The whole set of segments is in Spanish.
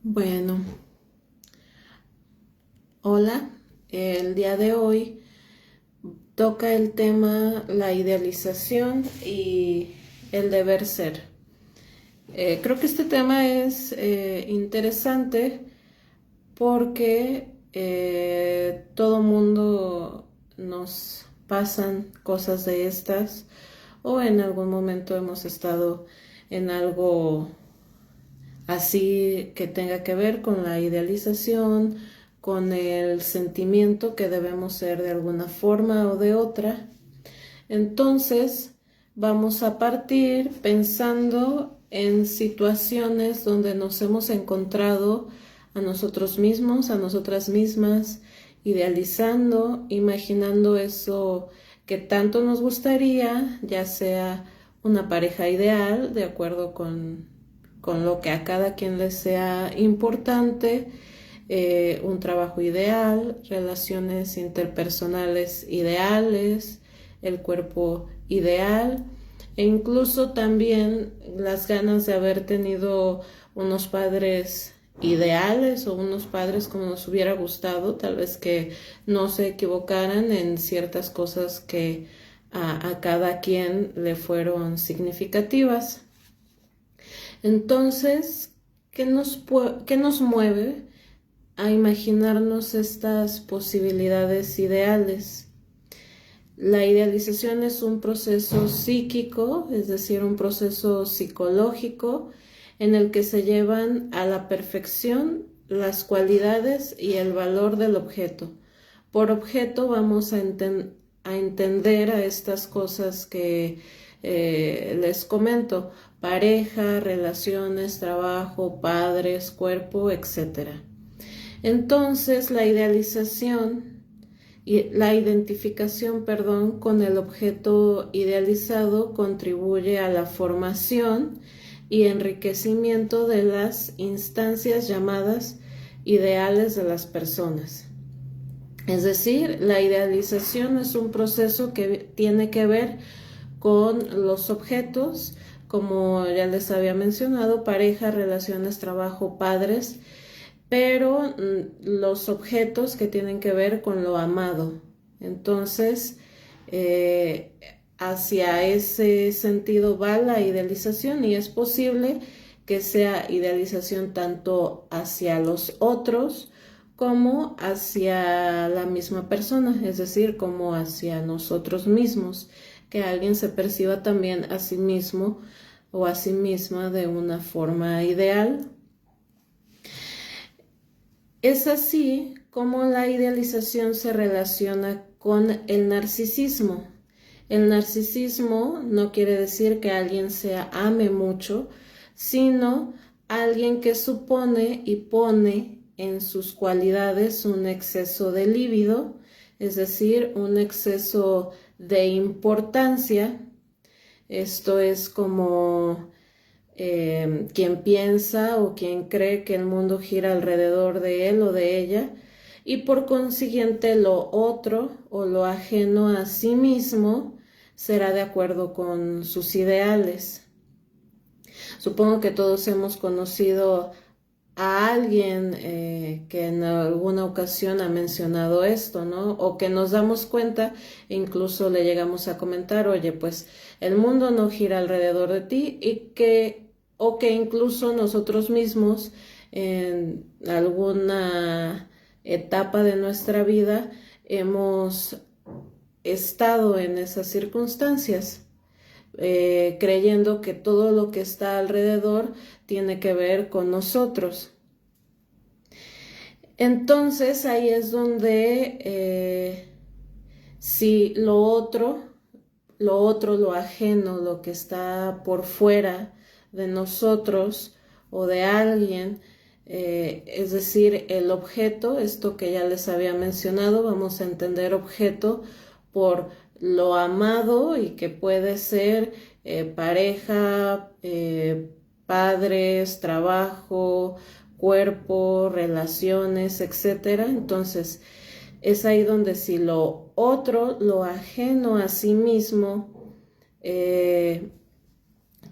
Bueno, hola. El día de hoy toca el tema la idealización y el deber ser. Creo que este tema es interesante porque todo mundo nos pasan cosas de estas o en algún momento hemos estado en algo así que tenga que ver con la idealización, con el sentimiento que debemos ser de alguna forma o de otra. Entonces, vamos a partir pensando en situaciones donde nos hemos encontrado a nosotros mismos, a nosotras mismas, idealizando, imaginando eso que tanto nos gustaría, ya sea una pareja ideal, de acuerdo con lo que a cada quien le sea importante, un trabajo ideal, relaciones interpersonales ideales, el cuerpo ideal e incluso también las ganas de haber tenido unos padres ideales o unos padres como nos hubiera gustado, tal vez que no se equivocaran en ciertas cosas que a cada quien le fueron significativas. Entonces, ¿qué nos mueve a imaginarnos estas posibilidades ideales? La idealización es un proceso psíquico, es decir, un proceso psicológico en el que se llevan a la perfección las cualidades y el valor del objeto. Por objeto vamos a entender a estas cosas que les comento: pareja, relaciones, trabajo, padres, cuerpo, etc. Entonces, la identificación, perdón, con el objeto idealizado contribuye a la formación y enriquecimiento de las instancias llamadas ideales de las personas. Es decir, la idealización es un proceso que tiene que ver con los objetos, como ya les había mencionado: pareja, relaciones, trabajo, padres, pero los objetos que tienen que ver con lo amado. Entonces, hacia ese sentido va la idealización, y es posible que sea idealización tanto hacia los otros como hacia la misma persona, es decir, como hacia nosotros mismos, que alguien se perciba también a sí mismo o a sí misma de una forma ideal. Es así como la idealización se relaciona con el narcisismo. El narcisismo no quiere decir que alguien se ame mucho, sino alguien que supone y pone en sus cualidades un exceso de líbido, es decir, un exceso de importancia. Esto es como quien piensa o quien cree que el mundo gira alrededor de él o de ella, y por consiguiente lo otro o lo ajeno a sí mismo será de acuerdo con sus ideales. Supongo que todos hemos conocido a alguien que en alguna ocasión ha mencionado esto, ¿no? O que nos damos cuenta e incluso le llegamos a comentar: oye, pues el mundo no gira alrededor de ti, o que incluso nosotros mismos en alguna etapa de nuestra vida hemos estado en esas circunstancias, creyendo que todo lo que está alrededor tiene que ver con nosotros. Entonces ahí es donde si lo ajeno, lo que está por fuera de nosotros o de alguien, es decir, el objeto, esto que ya les había mencionado, vamos a entender objeto por lo amado, y que puede ser pareja, padres, trabajo, cuerpo, relaciones, etcétera. Entonces, Es ahí donde si lo otro, lo ajeno a sí mismo,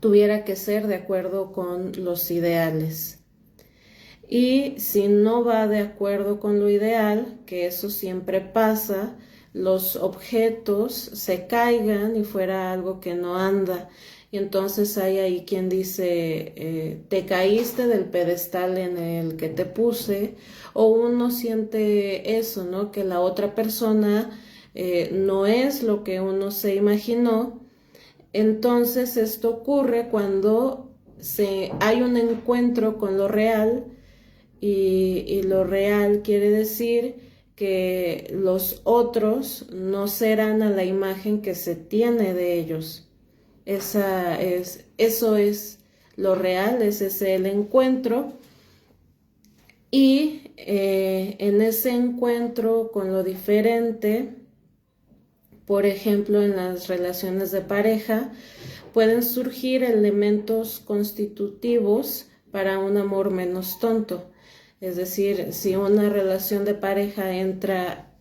tuviera que ser de acuerdo con los ideales. Y si no va de acuerdo con lo ideal, que eso siempre pasa, los objetos se caigan y fuera algo que no anda. Y entonces hay ahí quien dice, te caíste del pedestal en el que te puse, o uno siente eso, ¿no? Que la otra persona no es lo que uno se imaginó. Entonces esto ocurre cuando hay un encuentro con lo real, y lo real quiere decir que los otros no serán a la imagen que se tiene de ellos. Eso es lo real, ese es el encuentro. Y en ese encuentro con lo diferente, por ejemplo, en las relaciones de pareja, pueden surgir elementos constitutivos para un amor menos tonto. Es decir, si una relación de pareja entra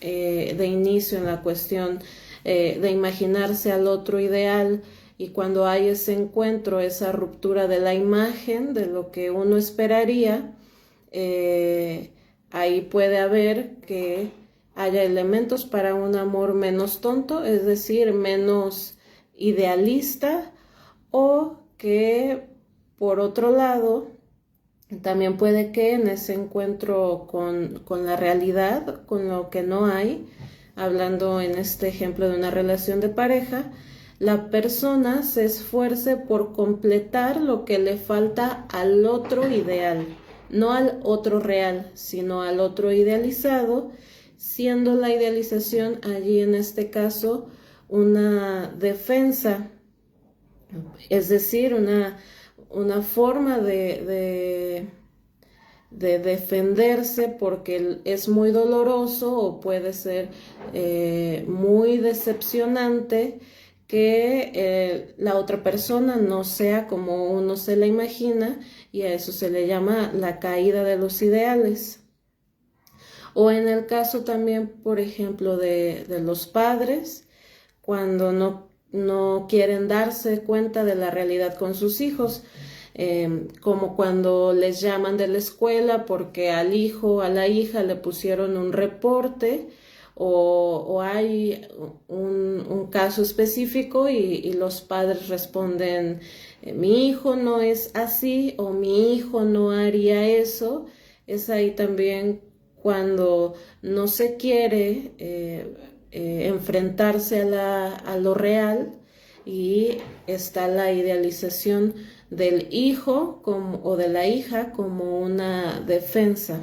de inicio en la cuestión de imaginarse al otro ideal, y cuando hay ese encuentro, esa ruptura de la imagen, de lo que uno esperaría, ahí puede haber que haya elementos para un amor menos tonto, es decir, menos idealista, o que por otro lado también puede que en ese encuentro con la realidad, con lo que no hay, hablando en este ejemplo de una relación de pareja, la persona se esfuerce por completar lo que le falta al otro ideal, no al otro real, sino al otro idealizado, siendo la idealización allí en este caso una defensa, es decir, una forma de defenderse porque es muy doloroso o puede ser muy decepcionante que la otra persona no sea como uno se la imagina, y a eso se le llama la caída de los ideales. O en el caso también, por ejemplo, de los padres, cuando no quieren darse cuenta de la realidad con sus hijos, como cuando les llaman de la escuela porque al hijo o a la hija le pusieron un reporte, o hay un caso específico y los padres responden, mi hijo no es así o mi hijo no haría eso. Es ahí también cuando no se quiere enfrentarse a lo real, y está la idealización del hijo o de la hija como una defensa.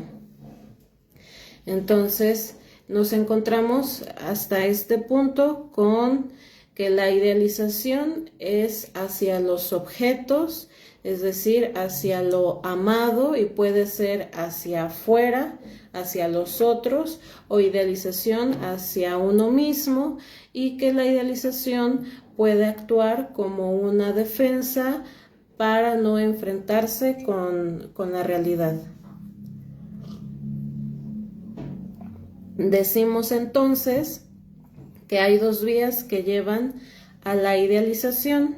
Entonces nos encontramos hasta este punto con que la idealización es hacia los objetos, es decir, hacia lo amado, y puede ser hacia afuera, hacia los otros, o idealización hacia uno mismo, y que la idealización puede actuar como una defensa para no enfrentarse con la realidad. Decimos entonces que hay dos vías que llevan a la idealización,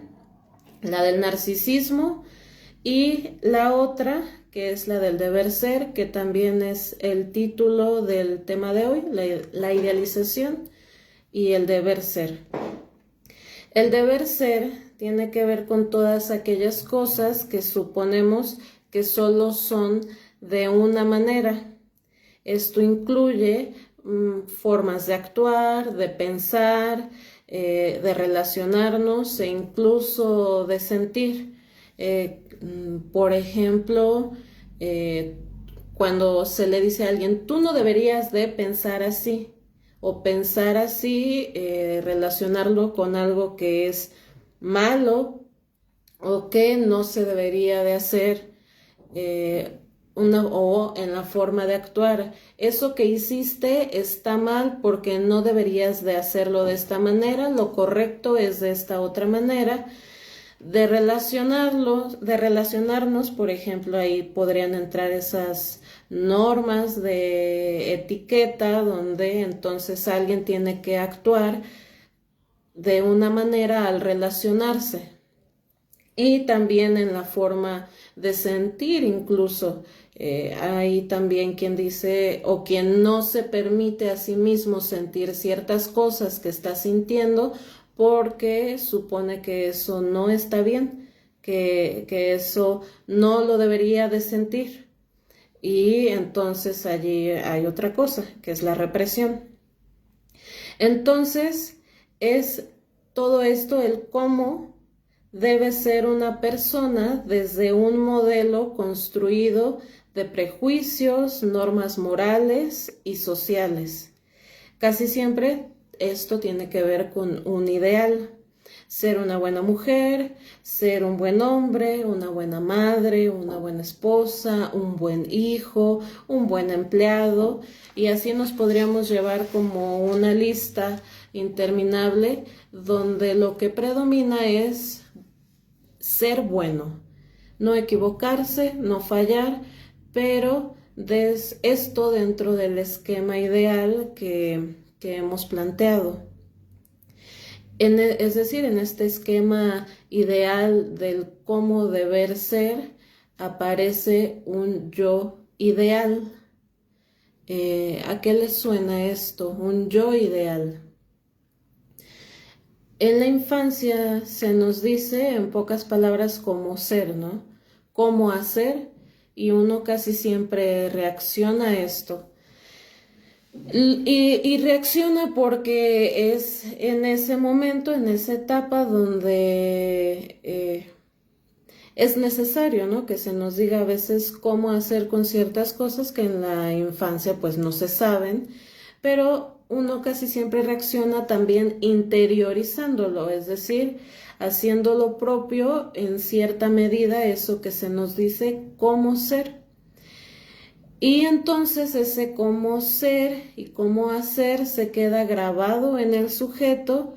la del narcisismo y la otra, que es la del deber ser, que también es el título del tema de hoy, la idealización y el deber ser. El deber ser tiene que ver con todas aquellas cosas que suponemos que solo son de una manera. Esto incluye formas de actuar, de pensar, de relacionarnos e incluso de sentir. Por ejemplo, cuando se le dice a alguien, tú no deberías de pensar así, o pensar así, relacionarlo con algo que es malo o que no se debería de hacer, o en la forma de actuar. Eso que hiciste está mal porque no deberías de hacerlo de esta manera, lo correcto es de esta otra manera. De relacionarnos, por ejemplo, ahí podrían entrar esas normas de etiqueta donde entonces alguien tiene que actuar de una manera al relacionarse. Y también en la forma de sentir incluso. Hay también quien dice o quien no se permite a sí mismo sentir ciertas cosas que está sintiendo porque supone que eso no está bien, que eso no lo debería de sentir. Y entonces allí hay otra cosa, que es la represión. Entonces es todo esto el cómo debe ser una persona desde un modelo construido de prejuicios, normas morales y sociales. Casi siempre esto tiene que ver con un ideal. Ser una buena mujer, ser un buen hombre, una buena madre, una buena esposa, un buen hijo, un buen empleado, y así nos podríamos llevar como una lista interminable donde lo que predomina es ser bueno, no equivocarse, no fallar, pero esto dentro del esquema ideal que hemos planteado. Es decir, en este esquema ideal del cómo deber ser, aparece un yo ideal. ¿A qué les suena esto? Un yo ideal. En la infancia se nos dice en pocas palabras cómo ser, ¿no? Cómo hacer, y uno casi siempre reacciona a esto. Y reacciona porque es en ese momento, en esa etapa donde es necesario, ¿no? Que se nos diga a veces cómo hacer con ciertas cosas que en la infancia pues no se saben, pero uno casi siempre reacciona también interiorizándolo, es decir, haciendo propio en cierta medida eso que se nos dice cómo ser. Y entonces ese cómo ser y cómo hacer se queda grabado en el sujeto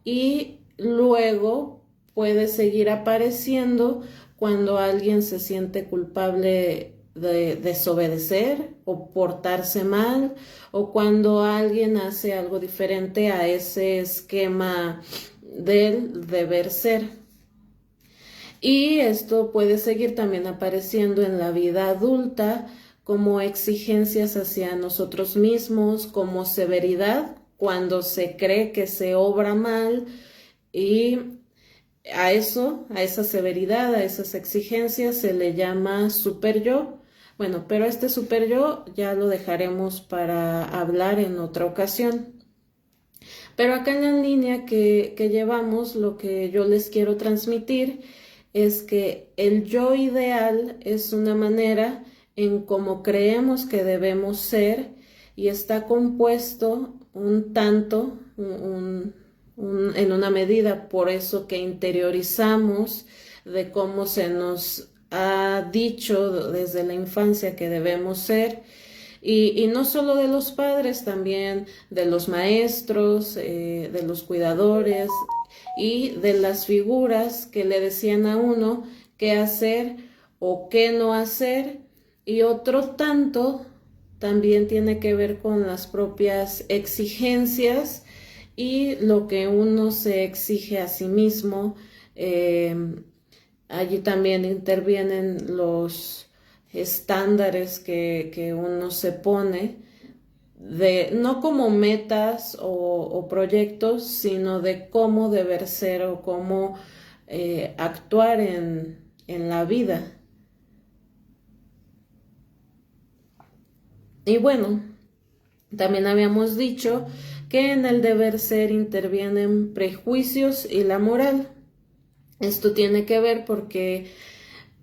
y luego puede seguir apareciendo cuando alguien se siente culpable de desobedecer o portarse mal, o cuando alguien hace algo diferente a ese esquema del deber ser. Y esto puede seguir también apareciendo en la vida adulta como exigencias hacia nosotros mismos, como severidad cuando se cree que se obra mal, y a eso, a esa severidad, a esas exigencias se le llama super yo. Bueno, pero este super yo ya lo dejaremos para hablar en otra ocasión. Pero acá en la línea que llevamos, lo que yo les quiero transmitir es que el yo ideal es una manera en cómo creemos que debemos ser, y está compuesto un tanto, en una medida, por eso que interiorizamos de cómo se nos ha dicho desde la infancia que debemos ser. Y no solo de los padres, también de los maestros, de los cuidadores y de las figuras que le decían a uno qué hacer o qué no hacer. Y otro tanto también tiene que ver con las propias exigencias y lo que uno se exige a sí mismo. Allí también intervienen los estándares que uno se pone, no como metas o proyectos, sino de cómo deber ser o cómo actuar en la vida. Y bueno, también habíamos dicho que en el deber ser intervienen prejuicios y la moral. Esto tiene que ver porque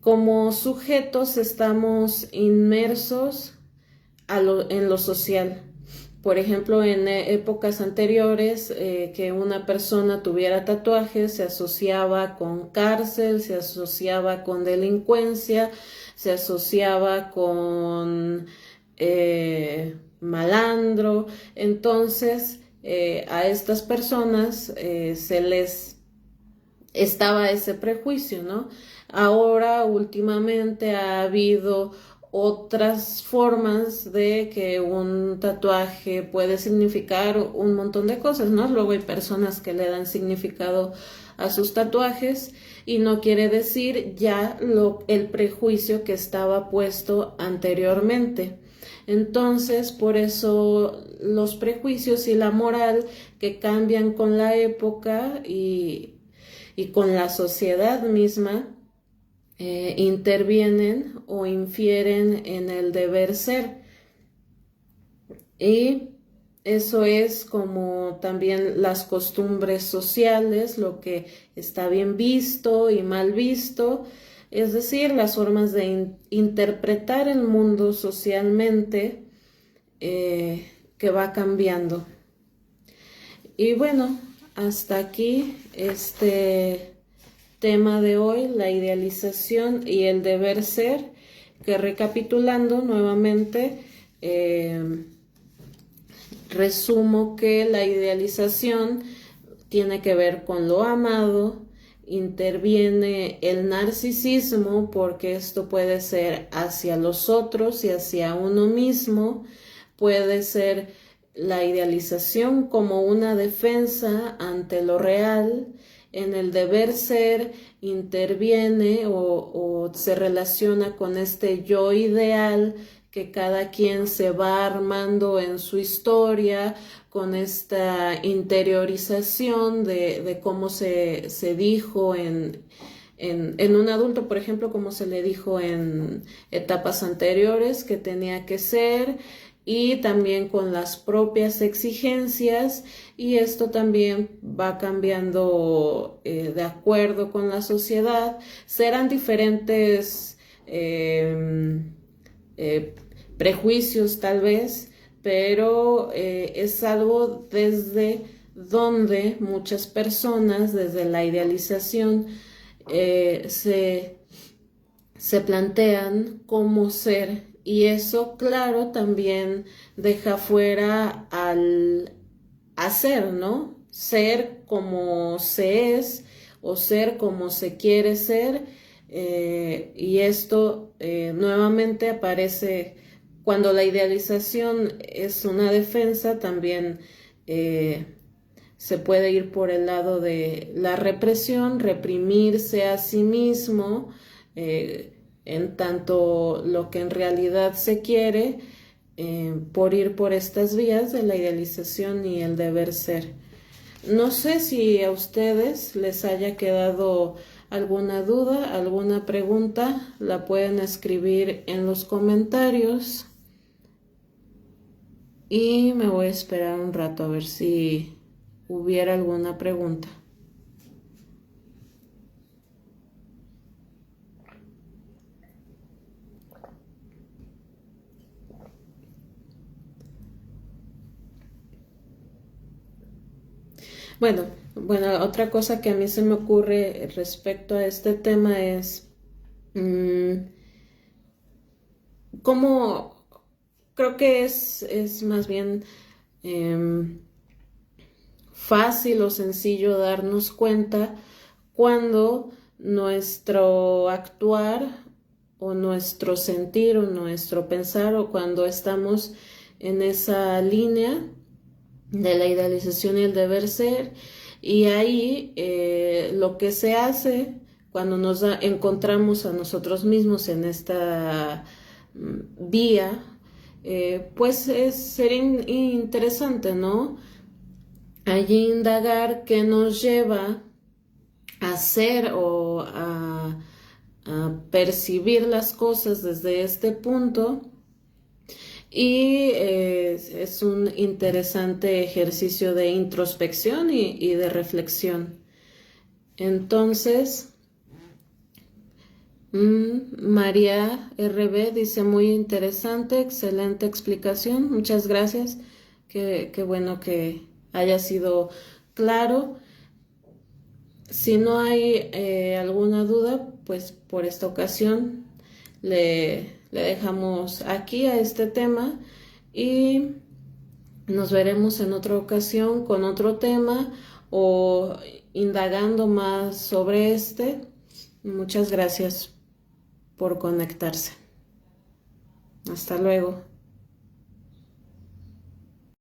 como sujetos estamos inmersos en lo social. Por ejemplo, en épocas anteriores, que una persona tuviera tatuajes se asociaba con cárcel, se asociaba con delincuencia, se asociaba con malandro. Entonces, a estas personas se les estaba ese prejuicio, ¿no? Ahora, últimamente, ha habido otras formas de que un tatuaje puede significar un montón de cosas, ¿no? Luego hay personas que le dan significado a sus tatuajes y no quiere decir ya el prejuicio que estaba puesto anteriormente. Entonces, por eso los prejuicios y la moral que cambian con la época y con la sociedad misma, intervienen o infieren en el deber ser. Y eso es como también las costumbres sociales, lo que está bien visto y mal visto, es decir, las formas de interpretar el mundo socialmente, que va cambiando. Y bueno, hasta aquí este tema de hoy, la idealización y el deber ser, que recapitulando nuevamente, resumo que la idealización tiene que ver con lo amado, interviene el narcisismo porque esto puede ser hacia los otros y hacia uno mismo, puede ser la idealización como una defensa ante lo real. En el deber ser interviene o se relaciona con este yo ideal que cada quien se va armando en su historia, con esta interiorización de cómo se dijo en un adulto, por ejemplo, como se le dijo en etapas anteriores que tenía que ser, y también con las propias exigencias, y esto también va cambiando de acuerdo con la sociedad. Serán diferentes prejuicios tal vez, pero es algo desde donde muchas personas, desde la idealización, se plantean cómo ser, y eso, claro, también deja fuera al hacer, ¿no? Ser como se es o ser como se quiere ser, y esto nuevamente aparece cuando la idealización es una defensa. También se puede ir por el lado de la represión, reprimirse a sí mismo, en tanto lo que en realidad se quiere, por ir por estas vías de la idealización y el deber ser. No sé si a ustedes les haya quedado alguna duda, alguna pregunta, la pueden escribir en los comentarios y me voy a esperar un rato a ver si hubiera alguna pregunta. Bueno, otra cosa que a mí se me ocurre respecto a este tema es cómo creo que es más bien fácil o sencillo darnos cuenta cuando nuestro actuar o nuestro sentir o nuestro pensar, o cuando estamos en esa línea de la idealización y el deber ser, y ahí lo que se hace cuando nos encontramos a nosotros mismos en esta vía, pues es ser interesante, ¿no? Allí indagar qué nos lleva a hacer o a percibir las cosas desde este punto. Y es un interesante ejercicio de introspección y de reflexión. Entonces, María RB dice: muy interesante, excelente explicación, muchas gracias. Qué bueno que haya sido claro. Si no hay alguna duda, pues por esta ocasión le dejamos aquí a este tema, y nos veremos en otra ocasión con otro tema o indagando más sobre este. Muchas gracias por conectarse. Hasta luego.